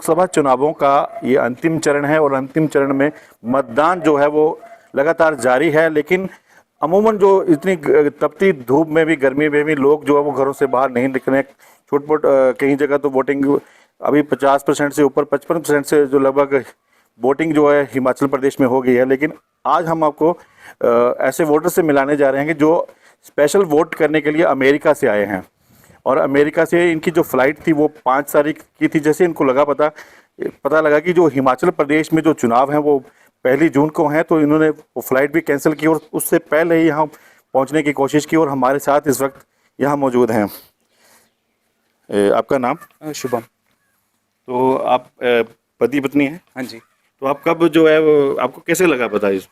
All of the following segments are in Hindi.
लोकसभा चुनावों का ये अंतिम चरण है और अंतिम चरण में मतदान जो है वो लगातार जारी है। लेकिन अमूमन जो इतनी तपती धूप में भी, गर्मी में भी लोग जो है वो घरों से बाहर नहीं निकल रहे हैं। छोट-मोट कई जगह तो वोटिंग अभी 50% से ऊपर, 55% से जो लगभग वोटिंग जो है हिमाचल प्रदेश में हो गई है। लेकिन आज हम आपको ऐसे वोटर से मिलाने जा रहे हैं कि जो स्पेशल वोट करने के लिए अमेरिका से आए हैं। और अमेरिका से इनकी जो फ़्लाइट थी वो 5 तारीख की थी। जैसे इनको पता लगा कि जो हिमाचल प्रदेश में जो चुनाव हैं वो 1 जून को हैं, तो इन्होंने वो फ़्लाइट भी कैंसिल की और उससे पहले ही यहाँ पहुँचने की कोशिश की और हमारे साथ इस वक्त यहाँ मौजूद हैं। आपका नाम? शुभम। तो आप पति पत्नी हैं? हाँ जी। तो आप कब जो है वो आपको कैसे लगा पता इस?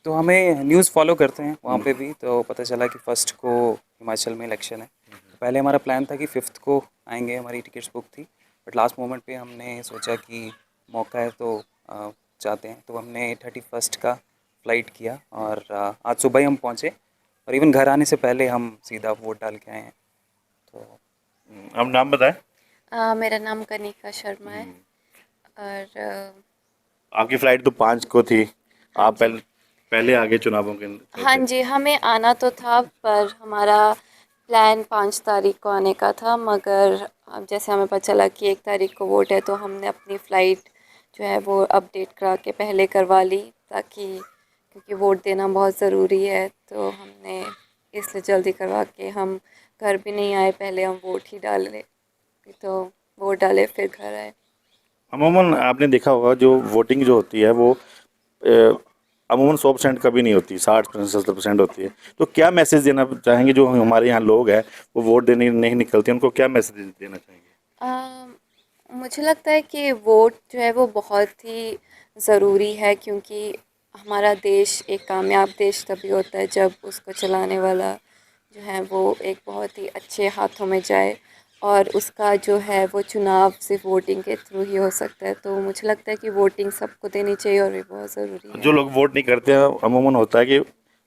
तो हमें न्यूज़ फॉलो करते हैं वहाँ पे भी, तो पता चला कि 1 को हिमाचल में इलेक्शन है। तो पहले हमारा प्लान था कि 5 को आएंगे, हमारी टिकट्स बुक थी, बट लास्ट मोमेंट पे हमने सोचा कि मौका है तो जाते हैं। तो हमने 31 का फ़्लाइट किया और आज सुबह ही हम पहुँचे और इवन घर आने से पहले हम सीधा वोट डाल के आए हैं। तो आप नाम बताएं। मेरा नाम कनिका शर्मा है और आपकी फ़्लाइट तो 5 को थी, आप पहले आगे चुनावों के? हाँ जी, हमें आना तो था पर हमारा प्लान 5 तारीख को आने का था, मगर अब जैसे हमें पता चला कि 1 तारीख को वोट है तो हमने अपनी फ़्लाइट जो है वो अपडेट करा के पहले करवा ली, ताकि क्योंकि वोट देना बहुत ज़रूरी है। तो हमने इसलिए जल्दी करवा के हम घर भी नहीं आए, पहले हम वोट ही डाले, तो वोट डाले फिर घर आए। अमूमन आपने देखा होगा जो वोटिंग जो होती है वो अमूमन 100% कभी नहीं होती, 60% 70% होती है। तो क्या मैसेज देना चाहेंगे जो हमारे यहाँ लोग हैं वो वोट देने नहीं निकलते, उनको क्या मैसेज देना चाहेंगे? मुझे लगता है कि वोट जो है वो बहुत ही ज़रूरी है, क्योंकि हमारा देश एक कामयाब देश तभी होता है जब उसको चलाने वाला जो है वो एक बहुत ही अच्छे हाथों में जाए, और उसका जो है वो चुनाव सिर्फ वोटिंग के थ्रू ही हो सकता है। तो मुझे लगता है कि वोटिंग सबको देनी चाहिए और ये बहुत ज़रूरी जो है। लोग वोट नहीं करते हैं अमूमन होता है कि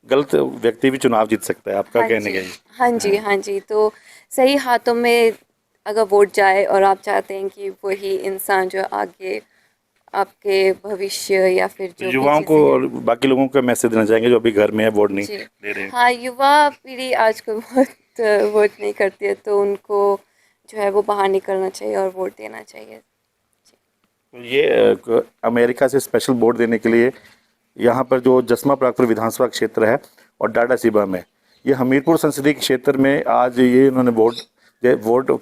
गलत व्यक्ति भी चुनाव जीत सकता है, आपका हाँ कहने जी, का ये? हाँ जी, हाँ जी। तो सही हाथों में अगर वोट जाए और आप चाहते हैं कि वही इंसान जो आगे आपके भविष्य या फिर तो जो भी युवाओं को चीज़ें हैं। और बाकी लोगों को मैसेज देना चाहेंगे जो अभी घर में है, वोट नहीं जी, दे रहे हैं? हाँ, युवा पीढ़ी आजकल बहुत वोट नहीं करती है, तो उनको जो है वो बाहर निकलना चाहिए और वोट देना चाहिए। तो ये अमेरिका से स्पेशल वोट देने के लिए यहाँ पर जो जसमा प्रागपुर विधानसभा क्षेत्र है और डाडासीबा में, ये हमीरपुर संसदीय क्षेत्र में आज ये इन्होंने वोट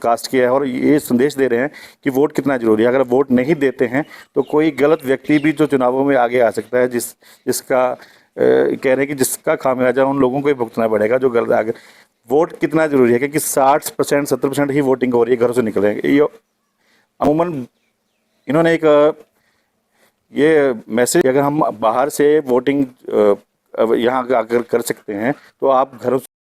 कास्ट किया है और ये संदेश दे रहे हैं कि वोट कितना जरूरी है। अगर वोट नहीं देते हैं तो कोई गलत व्यक्ति भी जो चुनावों में आगे आ सकता है, जिसका कह रहे हैं कि जिसका खामियाजा उन लोगों को ही भुगतना पड़ेगा जो गलत आगे। वोट कितना जरूरी है क्योंकि 60% 70% ही वोटिंग हो रही है, घरों से निकल रहे हैं। ये अमूमन इन्होंने एक ये मैसेज, अगर हम बाहर से वोटिंग यहाँ आकर कर सकते हैं तो आप घरों